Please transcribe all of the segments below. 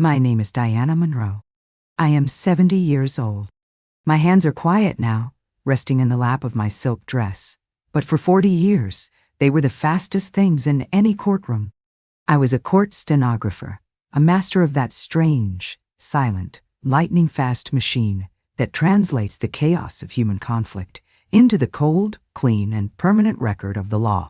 My name is Diana Monroe. I am 70 years old. My hands are quiet now, resting in the lap of my silk dress. But for 40 years, they were the fastest things in any courtroom. I was a court stenographer, a master of that strange, silent, lightning-fast machine that translates the chaos of human conflict into the cold, clean, and permanent record of the law.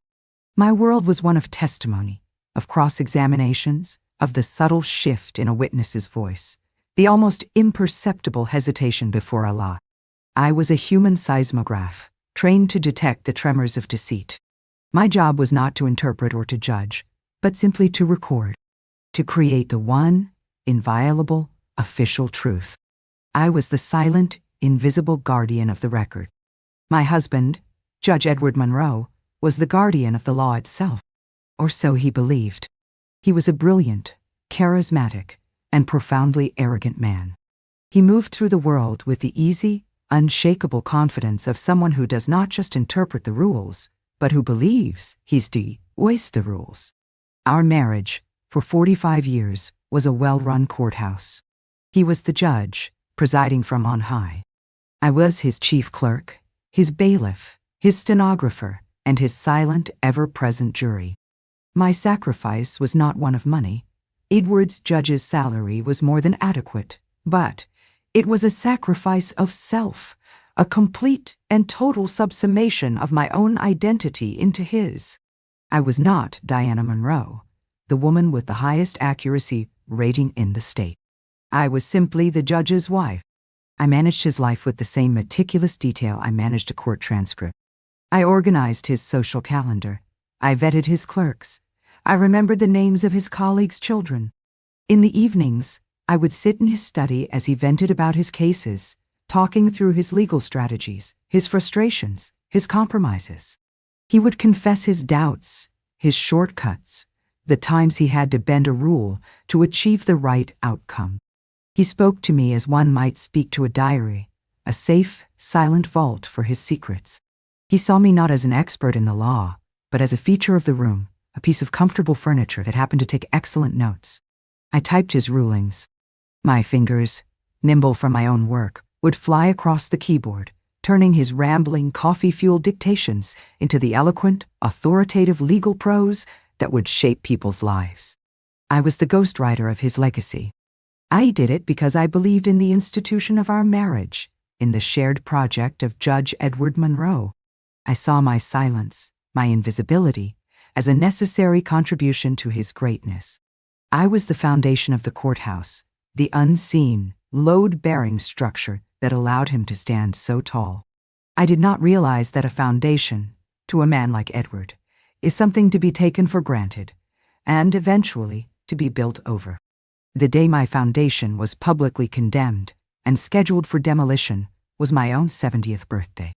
My world was one of testimony, of cross-examinations, of the subtle shift in a witness's voice, the almost imperceptible hesitation before a lie. I was a human seismograph, trained to detect the tremors of deceit. My job was not to interpret or to judge, but simply to record, to create the one, inviolable, official truth. I was the silent, invisible guardian of the record. My husband, Judge Edward Monroe, was the guardian of the law itself, or so he believed. He was a brilliant, charismatic, and profoundly arrogant man. He moved through the world with the easy, unshakable confidence of someone who does not just interpret the rules, but who believes he's the rules. Our marriage, for 45 years, was a well-run courthouse. He was the judge, presiding from on high. I was his chief clerk, his bailiff, his stenographer, and his silent, ever-present jury. My sacrifice was not one of money. Edward's judge's salary was more than adequate, but it was a sacrifice of self, a complete and total subsummation of my own identity into his. I was not Diana Monroe, the woman with the highest accuracy rating in the state. I was simply the judge's wife. I managed his life with the same meticulous detail I managed a court transcript. I organized his social calendar. I vetted his clerks. I remembered the names of his colleagues' children. In the evenings, I would sit in his study as he vented about his cases, talking through his legal strategies, his frustrations, his compromises. He would confess his doubts, his shortcuts, the times he had to bend a rule to achieve the right outcome. He spoke to me as one might speak to a diary, a safe, silent vault for his secrets. He saw me not as an expert in the law, but as a feature of the room, a piece of comfortable furniture that happened to take excellent notes. I typed his rulings. My fingers, nimble from my own work, would fly across the keyboard, turning his rambling, coffee-fueled dictations into the eloquent, authoritative legal prose that would shape people's lives. I was the ghostwriter of his legacy. I did it because I believed in the institution of our marriage, in the shared project of Judge Edward Monroe. I saw my silence, my invisibility, as a necessary contribution to his greatness. I was the foundation of the courthouse, the unseen, load-bearing structure that allowed him to stand so tall. I did not realize that a foundation, to a man like Edward, is something to be taken for granted, and eventually to be built over. The day my foundation was publicly condemned and scheduled for demolition was my own 70th birthday.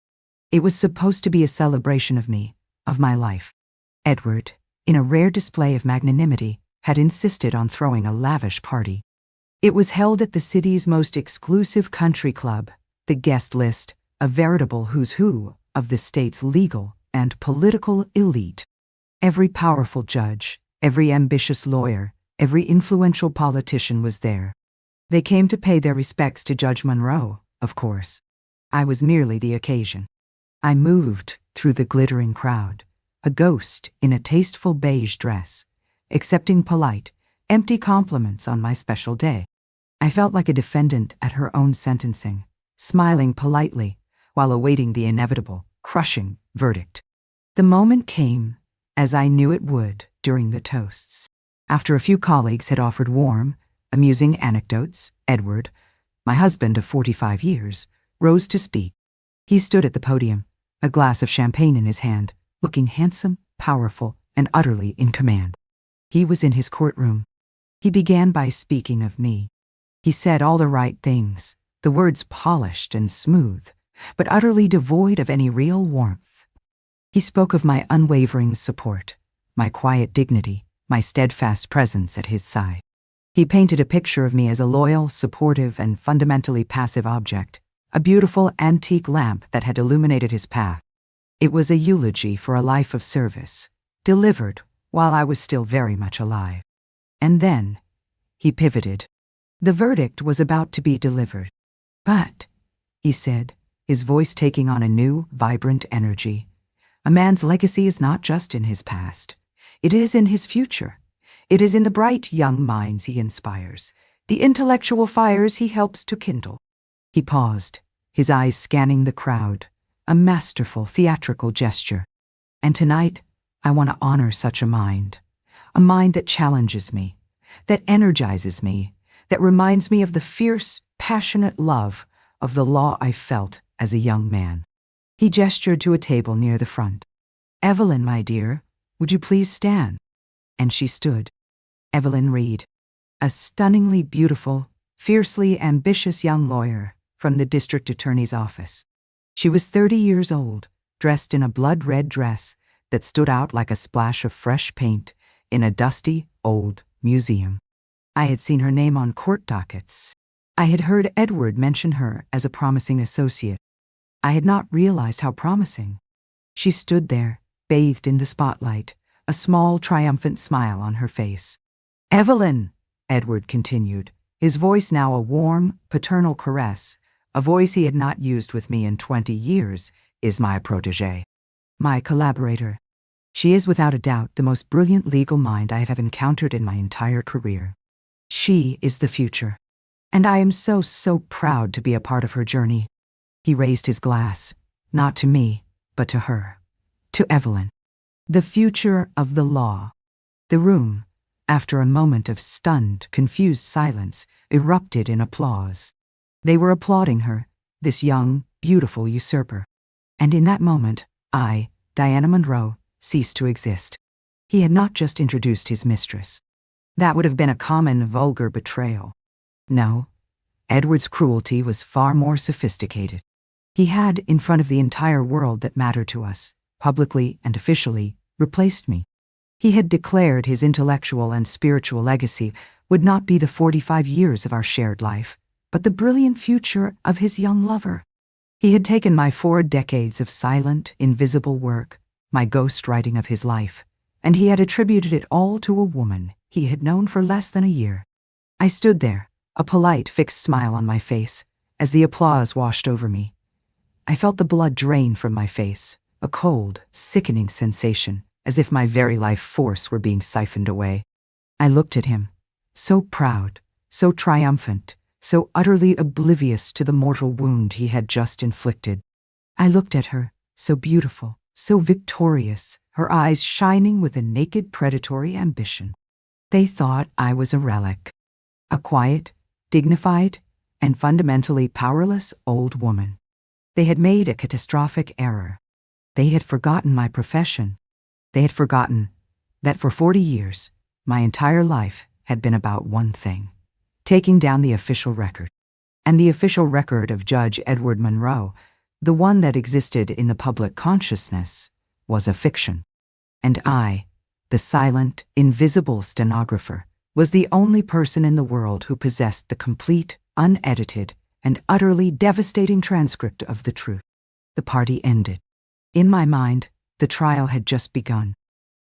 It was supposed to be a celebration of me, of my life. Edward, in a rare display of magnanimity, had insisted on throwing a lavish party. It was held at the city's most exclusive country club, the guest list, a veritable who's who of the state's legal and political elite. Every powerful judge, every ambitious lawyer, every influential politician was there. They came to pay their respects to Judge Monroe, of course. I was merely the occasion. I moved through the glittering crowd, a ghost in a tasteful beige dress, accepting polite, empty compliments on my special day. I felt like a defendant at her own sentencing, smiling politely while awaiting the inevitable, crushing verdict. The moment came, as I knew it would during the toasts. After a few colleagues had offered warm, amusing anecdotes, Edward, my husband of 45 years, rose to speak. He stood at the podium, a glass of champagne in his hand, looking handsome, powerful, and utterly in command. He was in his courtroom. He began by speaking of me. He said all the right things, the words polished and smooth, but utterly devoid of any real warmth. He spoke of my unwavering support, my quiet dignity, my steadfast presence at his side. He painted a picture of me as a loyal, supportive, and fundamentally passive object, a beautiful antique lamp that had illuminated his path. It was a eulogy for a life of service, delivered while I was still very much alive. And then he pivoted. The verdict was about to be delivered. But, he said, his voice taking on a new, vibrant energy, a man's legacy is not just in his past. It is in his future. It is in the bright young minds he inspires, the intellectual fires he helps to kindle. He paused, his eyes scanning the crowd, a masterful theatrical gesture. And tonight, I want to honor such a mind that challenges me, that energizes me, that reminds me of the fierce, passionate love of the law I felt as a young man. He gestured to a table near the front. "Evelyn, my dear, would you please stand?" And she stood. Evelyn Reed, a stunningly beautiful, fiercely ambitious young lawyer from the district attorney's office. She was 30 years old, dressed in a blood-red dress that stood out like a splash of fresh paint in a dusty, old museum. I had seen her name on court dockets. I had heard Edward mention her as a promising associate. I had not realized how promising. She stood there, bathed in the spotlight, a small, triumphant smile on her face. "Evelyn," Edward continued, his voice now a warm, paternal caress, a voice he had not used with me in 20 years, "is my protégée, my collaborator. She is without a doubt the most brilliant legal mind I have encountered in my entire career. She is the future, and I am so proud to be a part of her journey." He raised his glass, not to me, but to her, to Evelyn. The future of the law. The room, after a moment of stunned, confused silence, erupted in applause. They were applauding her, this young, beautiful usurper. And in that moment, I, Diana Monroe, ceased to exist. He had not just introduced his mistress. That would have been a common, vulgar betrayal. No, Edward's cruelty was far more sophisticated. He had, in front of the entire world that mattered to us, publicly and officially, replaced me. He had declared his intellectual and spiritual legacy would not be the 45 years of our shared life, but the brilliant future of his young lover. He had taken my 4 decades of silent, invisible work, my ghostwriting of his life, and he had attributed it all to a woman he had known for less than a year. I stood there, a polite, fixed smile on my face, as the applause washed over me. I felt the blood drain from my face, a cold, sickening sensation, as if my very life force were being siphoned away. I looked at him, so proud, so triumphant, so utterly oblivious to the mortal wound he had just inflicted. I looked at her, so beautiful, so victorious, her eyes shining with a naked predatory ambition. They thought I was a relic, a quiet, dignified, and fundamentally powerless old woman. They had made a catastrophic error. They had forgotten my profession. They had forgotten that for 40 years, my entire life had been about one thing: taking down the official record. And the official record of Judge Edward Monroe, the one that existed in the public consciousness, was a fiction. And I, the silent, invisible stenographer, was the only person in the world who possessed the complete, unedited, and utterly devastating transcript of the truth. The party ended. In my mind, the trial had just begun.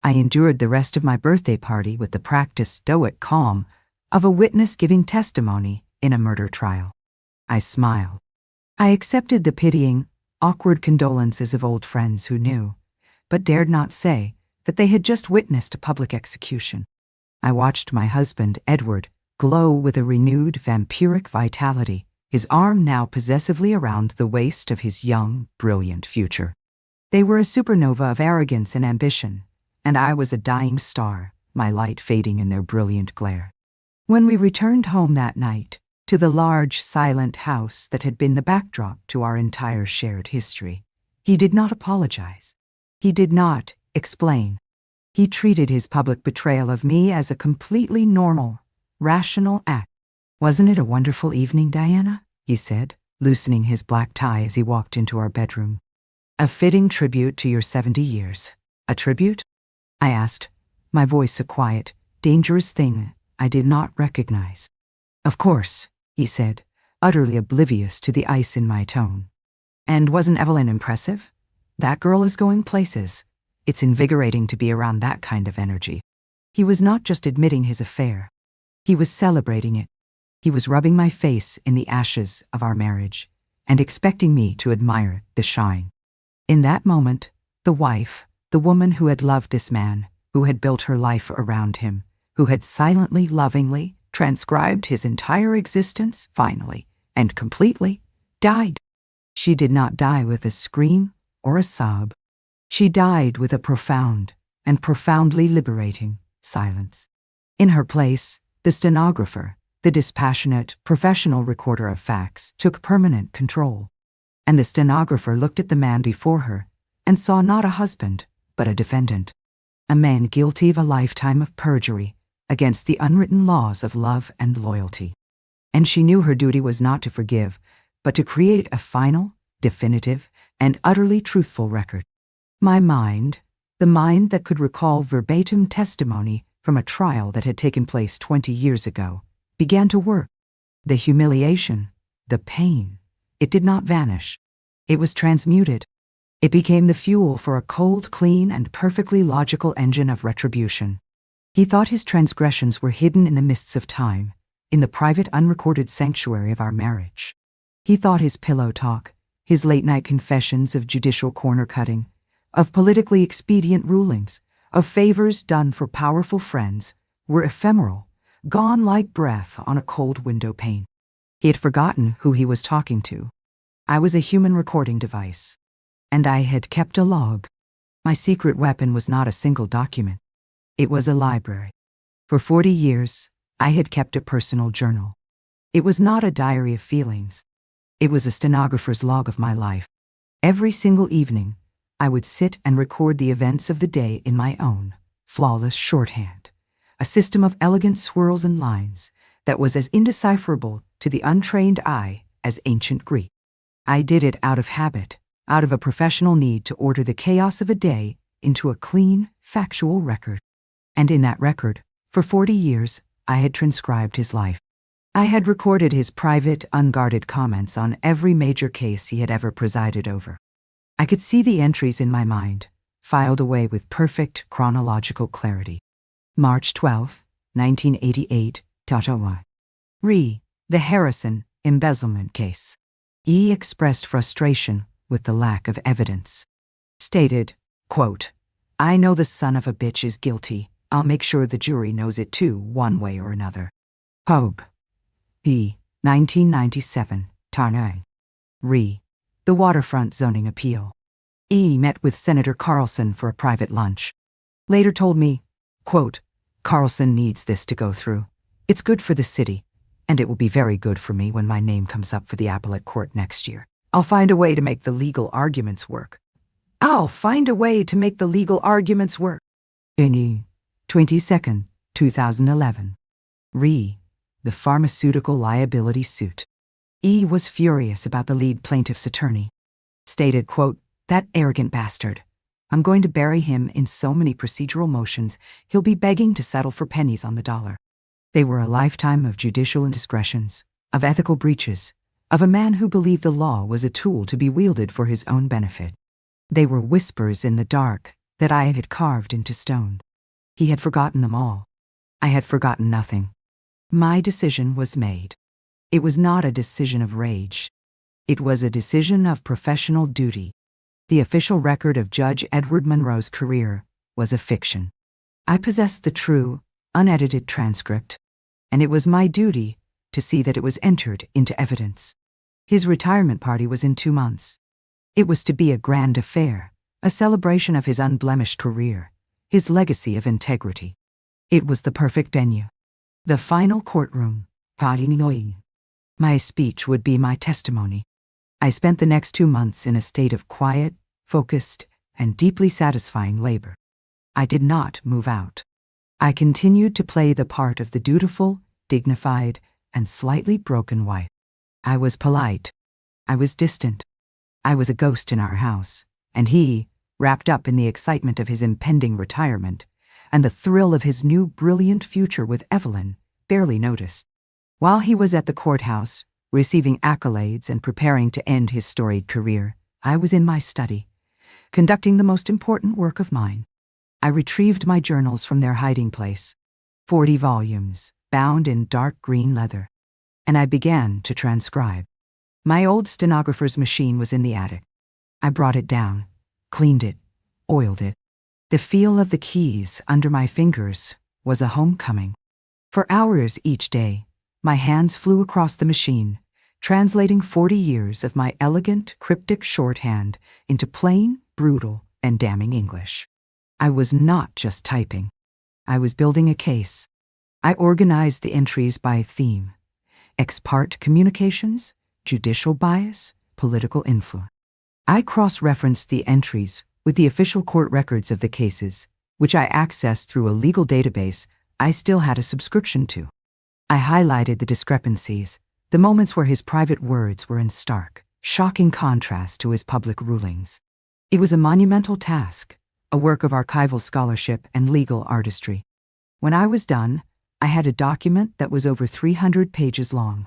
I endured the rest of my birthday party with the practiced stoic calm of a witness giving testimony in a murder trial. I smiled. I accepted the pitying, awkward condolences of old friends who knew, but dared not say that they had just witnessed a public execution. I watched my husband, Edward, glow with a renewed vampiric vitality, his arm now possessively around the waist of his young, brilliant future. They were a supernova of arrogance and ambition, and I was a dying star, my light fading in their brilliant glare. When we returned home that night, to the large, silent house that had been the backdrop to our entire shared history, he did not apologize. He did not explain. He treated his public betrayal of me as a completely normal, rational act. "Wasn't it a wonderful evening, Diana?" he said, loosening his black tie as he walked into our bedroom. "A fitting tribute to your 70 years. A tribute?" I asked, my voice a quiet, dangerous thing I did not recognize. "Of course," he said, utterly oblivious to the ice in my tone. "And wasn't Evelyn impressive? That girl is going places. It's invigorating to be around that kind of energy." He was not just admitting his affair. He was celebrating it. He was rubbing my face in the ashes of our marriage and expecting me to admire the shine. In that moment, the wife, the woman who had loved this man, who had built her life around him, who had silently, lovingly transcribed his entire existence, finally and completely, died. She did not die with a scream or a sob. She died with a profound and profoundly liberating silence. In her place, the stenographer, the dispassionate, professional recorder of facts, took permanent control. And the stenographer looked at the man before her and saw not a husband, but a defendant. A man guilty of a lifetime of perjury against the unwritten laws of love and loyalty. And she knew her duty was not to forgive, but to create a final, definitive, and utterly truthful record. My mind, the mind that could recall verbatim testimony from a trial that had taken place 20 years ago, began to work. The humiliation, the pain, it did not vanish. It was transmuted. It became the fuel for a cold, clean, and perfectly logical engine of retribution. He thought his transgressions were hidden in the mists of time, in the private, unrecorded sanctuary of our marriage. He thought his pillow talk, his late-night confessions of judicial corner-cutting, of politically expedient rulings, of favors done for powerful friends, were ephemeral, gone like breath on a cold window pane. He had forgotten who he was talking to. I was a human recording device, and I had kept a log. My secret weapon was not a single document. It was a library. For 40 years, I had kept a personal journal. It was not a diary of feelings. It was a stenographer's log of my life. Every single evening, I would sit and record the events of the day in my own, flawless shorthand, a system of elegant swirls and lines that was as indecipherable to the untrained eye as ancient Greek. I did it out of habit, out of a professional need to order the chaos of a day into a clean, factual record. And in that record, for 40 years, I had transcribed his life. I had recorded his private, unguarded comments on every major case he had ever presided over. I could see the entries in my mind, filed away with perfect chronological clarity. March 12, 1988, Ottawa. Re. The Harrison embezzlement case. E. expressed frustration with the lack of evidence. Stated, quote, "I know the son of a bitch is guilty. I'll make sure the jury knows it too, one way or another." Pobe. P. 1997, Tarnay. Re. The waterfront zoning appeal. E. met with Senator Carlson for a private lunch. Later told me, quote, "Carlson needs this to go through. It's good for the city, and it will be very good for me when my name comes up for the appellate court next year. I'll find a way to make the legal arguments work. I'll find a way to make the legal arguments work." N. 22nd, 2011. Re. The pharmaceutical liability suit. E. was furious about the lead plaintiff's attorney. Stated, quote, "That arrogant bastard. I'm going to bury him in so many procedural motions, he'll be begging to settle for pennies on the dollar." They were a lifetime of judicial indiscretions, of ethical breaches, of a man who believed the law was a tool to be wielded for his own benefit. They were whispers in the dark that I had carved into stone. He had forgotten them all. I had forgotten nothing. My decision was made. It was not a decision of rage. It was a decision of professional duty. The official record of Judge Edward Monroe's career was a fiction. I possessed the true, unedited transcript, and it was my duty to see that it was entered into evidence. His retirement party was in 2 months. It was to be a grand affair, a celebration of his unblemished career, his legacy of integrity. It was the perfect venue. The final courtroom, my speech would be my testimony. I spent the next 2 months in a state of quiet, focused, and deeply satisfying labor. I did not move out. I continued to play the part of the dutiful, dignified, and slightly broken wife. I was polite. I was distant. I was a ghost in our house, and he, wrapped up in the excitement of his impending retirement and the thrill of his new brilliant future with Evelyn, barely noticed. While he was at the courthouse, receiving accolades and preparing to end his storied career, I was in my study, conducting the most important work of mine. I retrieved my journals from their hiding place, 40 volumes, bound in dark green leather. and I began to transcribe. My old stenographer's machine was in the attic. I brought it down, cleaned it, oiled it. The feel of the keys under my fingers was a homecoming. For hours each day, my hands flew across the machine, translating 40 years of my elegant, cryptic shorthand into plain, brutal, and damning English. I was not just typing. I was building a case. I organized the entries by theme: ex parte communications, judicial bias, political influence. I cross-referenced the entries with the official court records of the cases, which I accessed through a legal database I still had a subscription to. I highlighted the discrepancies, the moments where his private words were in stark, shocking contrast to his public rulings. It was a monumental task, a work of archival scholarship and legal artistry. When I was done, I had a document that was over 300 pages long.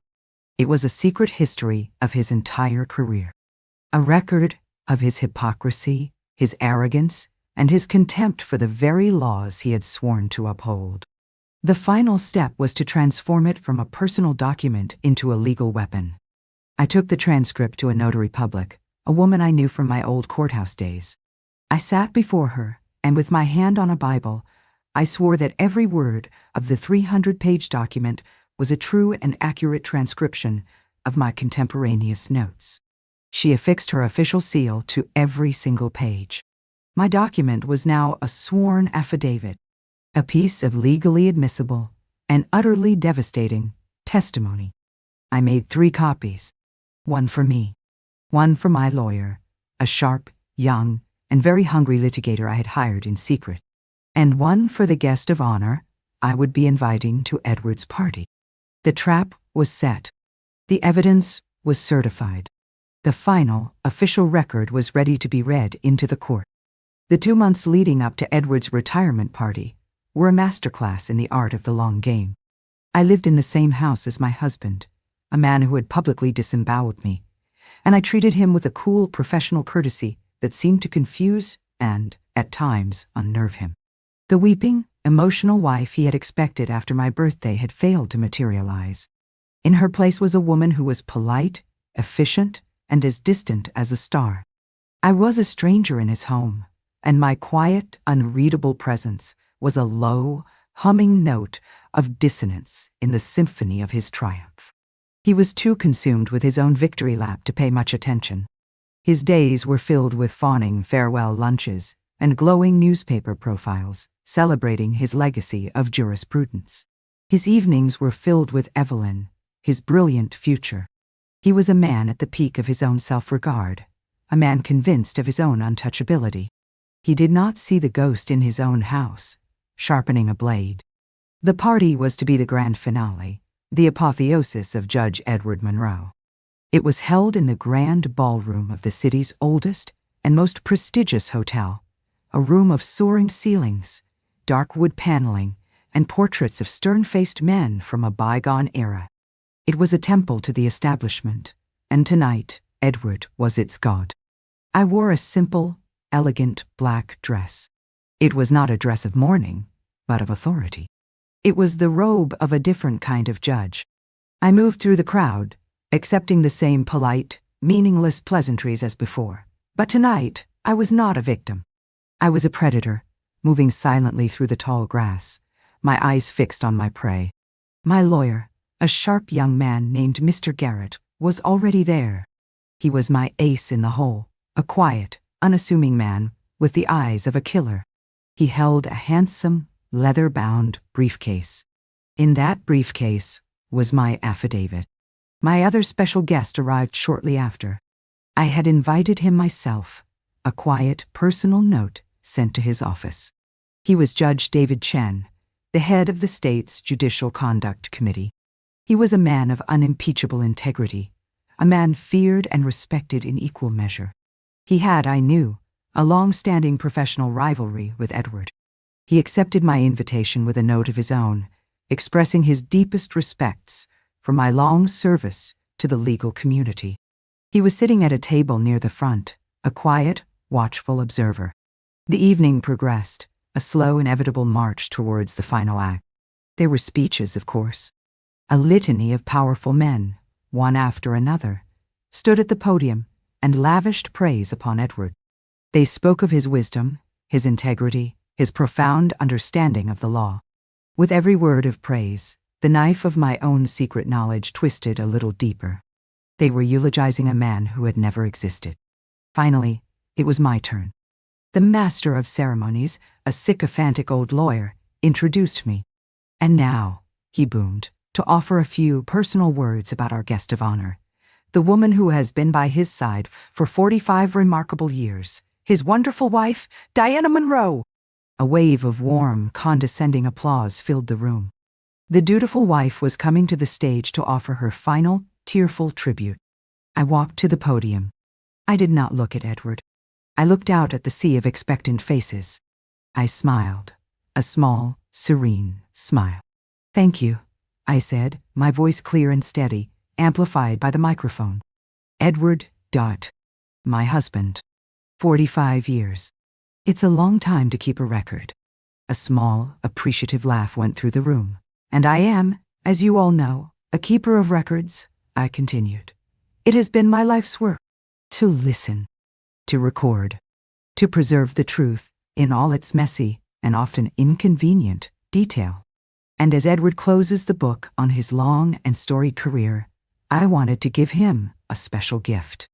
It was a secret history of his entire career. A record of his hypocrisy, his arrogance, and his contempt for the very laws he had sworn to uphold. The final step was to transform it from a personal document into a legal weapon. I took the transcript to a notary public, a woman I knew from my old courthouse days. I sat before her, and with my hand on a Bible, I swore that every word of the 300-page document was a true and accurate transcription of my contemporaneous notes. She affixed her official seal to every single page. My document was now a sworn affidavit, a piece of legally admissible and utterly devastating testimony. I made 3 copies, one for me, one for my lawyer, a sharp, young, and very hungry litigator I had hired in secret, and one for the guest of honor I would be inviting to Edward's party. The trap was set. The evidence was certified. The final, official record was ready to be read into the court. The 2 months leading up to Edward's retirement party were a masterclass in the art of the long game. I lived in the same house as my husband, a man who had publicly disemboweled me, and I treated him with a cool professional courtesy that seemed to confuse and, at times, unnerve him. The weeping, emotional wife he had expected after my birthday had failed to materialize. In her place was a woman who was polite, efficient, and as distant as a star. I was a stranger in his home, and my quiet, unreadable presence was a low, humming note of dissonance in the symphony of his triumph. He was too consumed with his own victory lap to pay much attention. His days were filled with fawning farewell lunches and glowing newspaper profiles celebrating his legacy of jurisprudence. His evenings were filled with Evelyn, his brilliant future. He was a man at the peak of his own self-regard, a man convinced of his own untouchability. He did not see the ghost in his own house, sharpening a blade. The party was to be the grand finale, the apotheosis of Judge Edward Monroe. It was held in the grand ballroom of the city's oldest and most prestigious hotel, a room of soaring ceilings, dark wood paneling, and portraits of stern-faced men from a bygone era. It was a temple to the establishment, and tonight Edward was its god. I wore a simple, elegant black dress. It was not a dress of mourning, but of authority. It was the robe of a different kind of judge. I moved through the crowd, accepting the same polite, meaningless pleasantries as before. But tonight, I was not a victim. I was a predator, moving silently through the tall grass, my eyes fixed on my prey. My lawyer, a sharp young man named Mr. Garrett, was already there. He was my ace in the hole, a quiet, unassuming man with the eyes of a killer. He held a handsome, leather-bound briefcase. In that briefcase was my affidavit. My other special guest arrived shortly after. I had invited him myself, a quiet, personal note sent to his office. He was Judge David Chen, the head of the state's Judicial Conduct Committee. He was a man of unimpeachable integrity, a man feared and respected in equal measure. He had, I knew, a long-standing professional rivalry with Edward. He accepted my invitation with a note of his own, expressing his deepest respects for my long service to the legal community. He was sitting at a table near the front, a quiet, watchful observer. The evening progressed, a slow, inevitable march towards the final act. There were speeches, of course. A litany of powerful men, one after another, stood at the podium and lavished praise upon Edward. They spoke of his wisdom, his integrity, his profound understanding of the law. With every word of praise, the knife of my own secret knowledge twisted a little deeper. They were eulogizing a man who had never existed. Finally, it was my turn. The master of ceremonies, a sycophantic old lawyer, introduced me. And now, he boomed, to offer a few personal words about our guest of honor, the woman who has been by his side for 45 remarkable years, his wonderful wife, Diana Monroe. A wave of warm, condescending applause filled the room. The dutiful wife was coming to the stage to offer her final, tearful tribute. I walked to the podium. I did not look at Edward. I looked out at the sea of expectant faces. I smiled, a small, serene smile. "Thank you," I said, my voice clear and steady, amplified by the microphone. Edward, my husband. 45 years. It's a long time to keep a record. A small, appreciative laugh went through the room. And I am, as you all know, a keeper of records, I continued. It has been my life's work. To listen. To record. To preserve the truth in all its messy and often inconvenient detail. And as Edward closes the book on his long and storied career, I wanted to give him a special gift.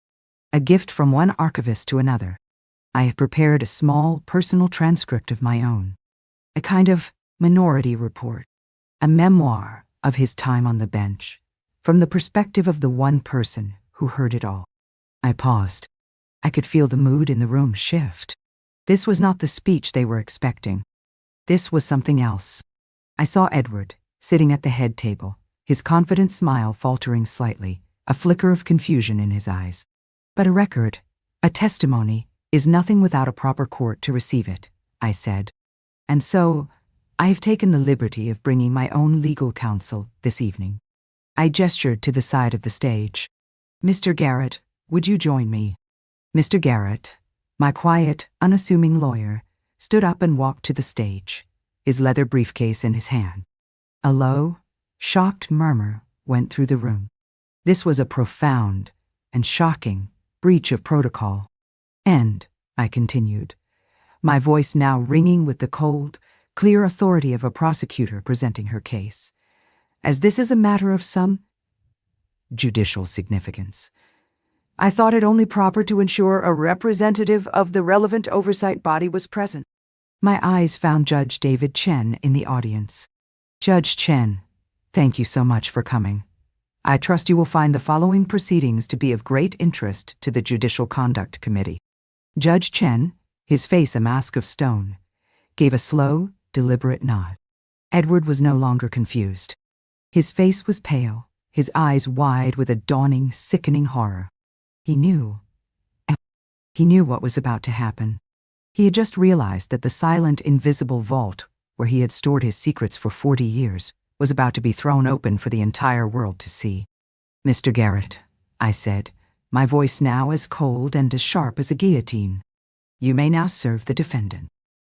A gift from one archivist to another. I have prepared a small personal transcript of my own. A kind of minority report. A memoir of his time on the bench, from the perspective of the one person who heard it all. I paused. I could feel the mood in the room shift. This was not the speech they were expecting. This was something else. I saw Edward, sitting at the head table, his confident smile faltering slightly, a flicker of confusion in his eyes. But a record, a testimony, is nothing without a proper court to receive it, I said. And so, I have taken the liberty of bringing my own legal counsel this evening. I gestured to the side of the stage. Mr. Garrett, would you join me? Mr. Garrett, my quiet, unassuming lawyer, stood up and walked to the stage, his leather briefcase in his hand. A low, shocked murmur went through the room. This was a profound and shocking breach of protocol. And, I continued, my voice now ringing with the cold, clear authority of a prosecutor presenting her case, as this is a matter of some judicial significance, I thought it only proper to ensure a representative of the relevant oversight body was present. My eyes found Judge David Chen in the audience. Judge Chen, thank you so much for coming. I trust you will find the following proceedings to be of great interest to the Judicial Conduct Committee. Judge Chen, his face a mask of stone, gave a slow, deliberate nod. Edward was no longer confused. His face was pale, his eyes wide with a dawning, sickening horror. He knew. He knew what was about to happen. He had just realized that the silent, invisible vault, where he had stored his secrets for 40 years, was about to be thrown open for the entire world to see. Mr. Garrett, I said, my voice now as cold and as sharp as a guillotine. You may now serve the defendant.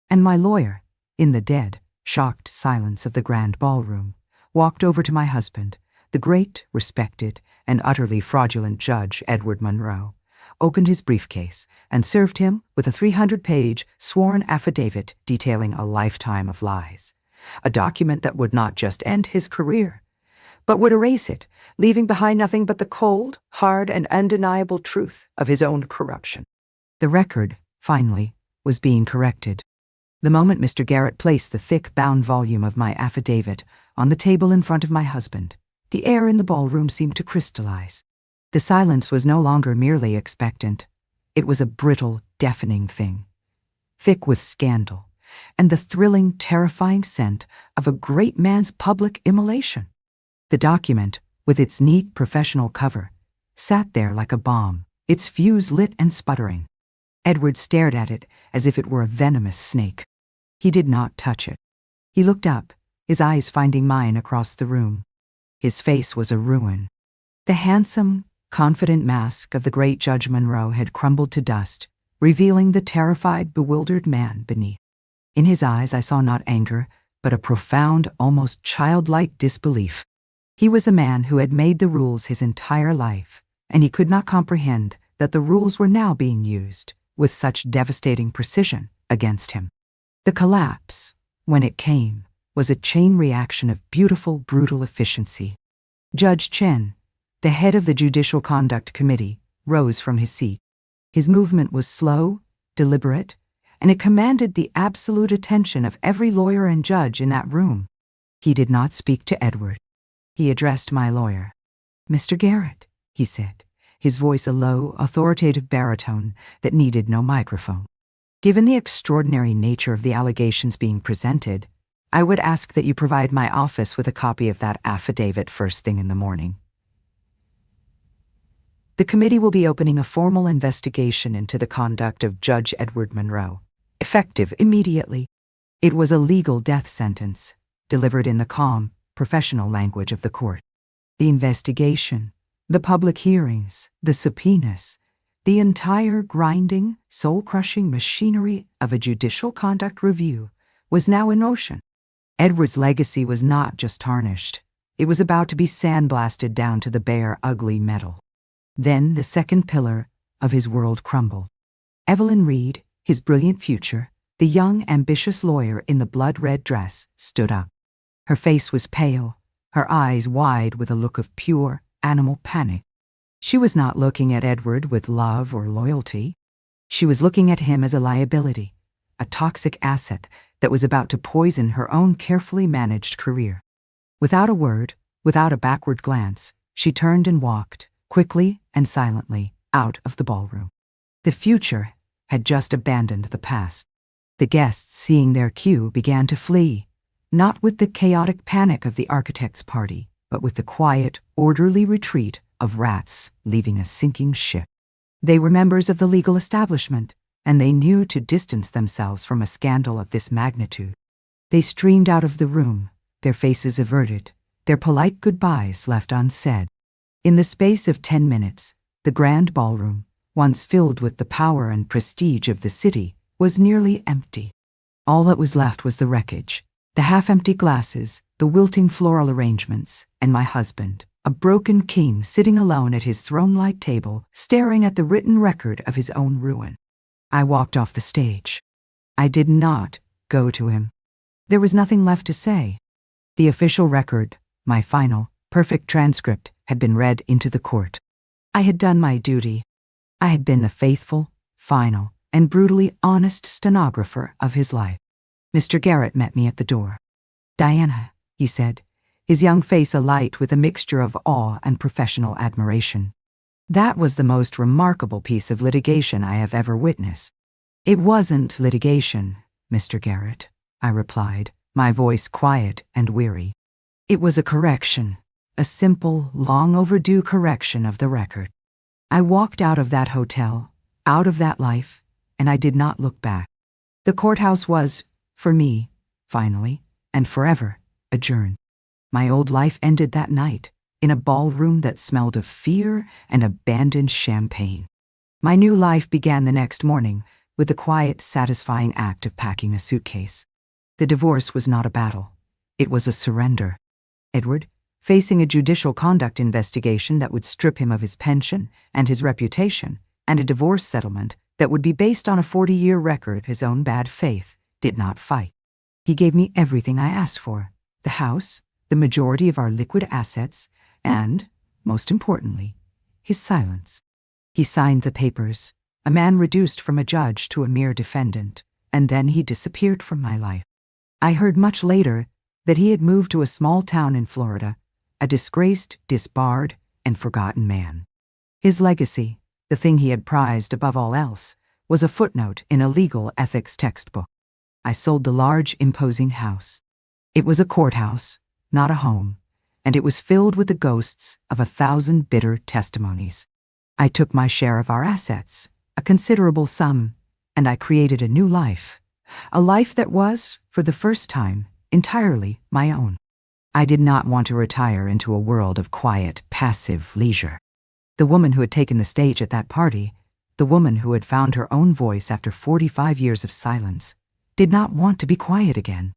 And my lawyer, in the dead, shocked silence of the grand ballroom, walked over to my husband, the great, respected, and utterly fraudulent Judge Edward Monroe, opened his briefcase, and served him with a 300-page sworn affidavit detailing a lifetime of lies, a document that would not just end his career, but would erase it, leaving behind nothing but the cold, hard, and undeniable truth of his own corruption. The record, finally, was being corrected. The moment Mr. Garrett placed the thick, bound volume of my affidavit on the table in front of my husband, the air in the ballroom seemed to crystallize. The silence was no longer merely expectant. It was a brittle, deafening thing, thick with scandal, and the thrilling, terrifying scent of a great man's public immolation. The document, with its neat, professional cover, sat there like a bomb, its fuse lit and sputtering. Edward stared at it as if it were a venomous snake. He did not touch it. He looked up, his eyes finding mine across the room. His face was a ruin. The handsome, confident mask of the great Judge Monroe had crumbled to dust, revealing the terrified, bewildered man beneath. In his eyes I saw not anger, but a profound, almost childlike disbelief. He was a man who had made the rules his entire life, and he could not comprehend that the rules were now being used with such devastating precision against him. The collapse, when it came, was a chain reaction of beautiful, brutal efficiency. Judge Chen, the head of the Judicial Conduct Committee, rose from his seat. His movement was slow, deliberate, and it commanded the absolute attention of every lawyer and judge in that room. He did not speak to Edward. He addressed my lawyer. "Mr. Garrett," he said, his voice a low, authoritative baritone that needed no microphone. "Given the extraordinary nature of the allegations being presented, I would ask that you provide my office with a copy of that affidavit first thing in the morning. The committee will be opening a formal investigation into the conduct of Judge Edward Monroe, effective immediately. It was a legal death sentence, delivered in the calm, professional language of the court. The investigation, the public hearings, the subpoenas, the entire grinding, soul-crushing machinery of a judicial conduct review was now in motion. Edward's legacy was not just tarnished. It was about to be sandblasted down to the bare, ugly metal. Then the second pillar of his world crumbled. Evelyn Reed, his brilliant future, the young, ambitious lawyer in the blood-red dress, stood up. Her face was pale, her eyes wide with a look of pure, animal panic. She was not looking at Edward with love or loyalty. She was looking at him as a liability, a toxic asset that was about to poison her own carefully managed career. Without a word, without a backward glance, she turned and walked, quickly and silently, out of the ballroom. The future had just abandoned the past. The guests, seeing their cue, began to flee, not with the chaotic panic of the architect's party, but with the quiet, orderly retreat of rats leaving a sinking ship. They were members of the legal establishment, and they knew to distance themselves from a scandal of this magnitude. They streamed out of the room, their faces averted, their polite goodbyes left unsaid. In the space of 10 minutes, the grand ballroom, once filled with the power and prestige of the city, was nearly empty. All that was left was the wreckage, the half-empty glasses, the wilting floral arrangements, and my husband, a broken king sitting alone at his throne-like table, staring at the written record of his own ruin. I walked off the stage. I did not go to him. There was nothing left to say. The official record, my final, perfect transcript, had been read into the court. I had done my duty. I had been the faithful, final, and brutally honest stenographer of his life. Mr. Garrett met me at the door. "Diana," he said, his young face alight with a mixture of awe and professional admiration. "That was the most remarkable piece of litigation I have ever witnessed." "It wasn't litigation, Mr. Garrett," I replied, my voice quiet and weary. "It was a correction. A simple, long-overdue correction of the record." I walked out of that hotel, out of that life, and I did not look back. The courthouse was, for me, finally, and forever, adjourned. My old life ended that night, in a ballroom that smelled of fear and abandoned champagne. My new life began the next morning with the quiet, satisfying act of packing a suitcase. The divorce was not a battle. It was a surrender. Edward, facing a judicial conduct investigation that would strip him of his pension and his reputation, and a divorce settlement that would be based on a 40-year record of his own bad faith, did not fight. He gave me everything I asked for: the house, the majority of our liquid assets, and, most importantly, his silence. He signed the papers, a man reduced from a judge to a mere defendant, and then he disappeared from my life. I heard much later that he had moved to a small town in Florida, a disgraced, disbarred, and forgotten man. His legacy, the thing he had prized above all else, was a footnote in a legal ethics textbook. I sold the large, imposing house. It was a courthouse, not a home, and it was filled with the ghosts of 1,000 bitter testimonies. I took my share of our assets, a considerable sum, and I created a new life, a life that was, for the first time, entirely my own. I did not want to retire into a world of quiet, passive leisure. The woman who had taken the stage at that party, the woman who had found her own voice after 45 years of silence, did not want to be quiet again.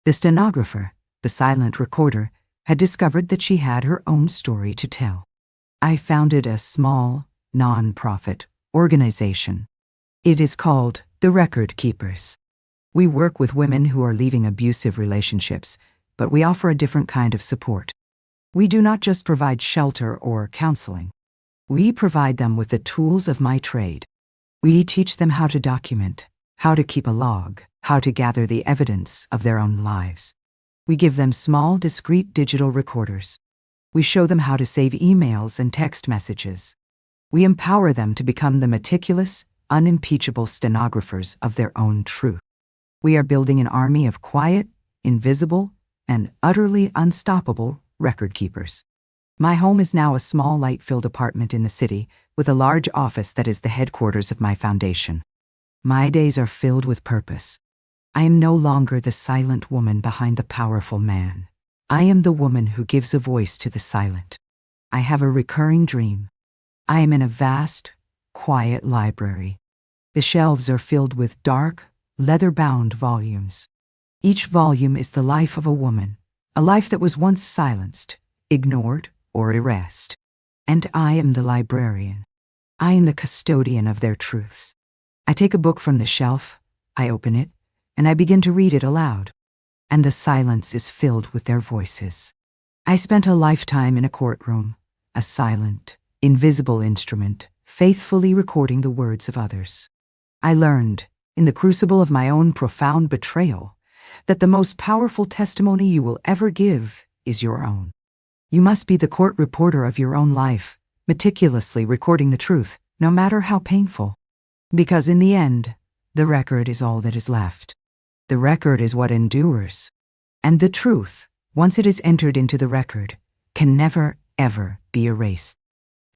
The stenographer, the silent recorder, had discovered that she had her own story to tell. I founded a small, non-profit organization. It is called the Record Keepers. We work with women who are leaving abusive relationships, but we offer a different kind of support. We do not just provide shelter or counseling. We provide them with the tools of my trade. We teach them how to document, how to keep a log, how to gather the evidence of their own lives. We give them small, discrete digital recorders. We show them how to save emails and text messages. We empower them to become the meticulous, unimpeachable stenographers of their own truth. We are building an army of quiet, invisible, and utterly unstoppable record keepers. My home is now a small, light-filled apartment in the city with a large office that is the headquarters of my foundation. My days are filled with purpose. I am no longer the silent woman behind the powerful man. I am the woman who gives a voice to the silent. I have a recurring dream. I am in a vast, quiet library. The shelves are filled with dark, leather-bound volumes. Each volume is the life of a woman, a life that was once silenced, ignored, or erased. And I am the librarian. I am the custodian of their truths. I take a book from the shelf, I open it, and I begin to read it aloud. And the silence is filled with their voices. I spent a lifetime in a courtroom, a silent, invisible instrument, faithfully recording the words of others. I learned, in the crucible of my own profound betrayal, that the most powerful testimony you will ever give is your own. You must be the court reporter of your own life, meticulously recording the truth, no matter how painful. Because in the end, the record is all that is left. The record is what endures. And the truth, once it is entered into the record, can never, ever be erased.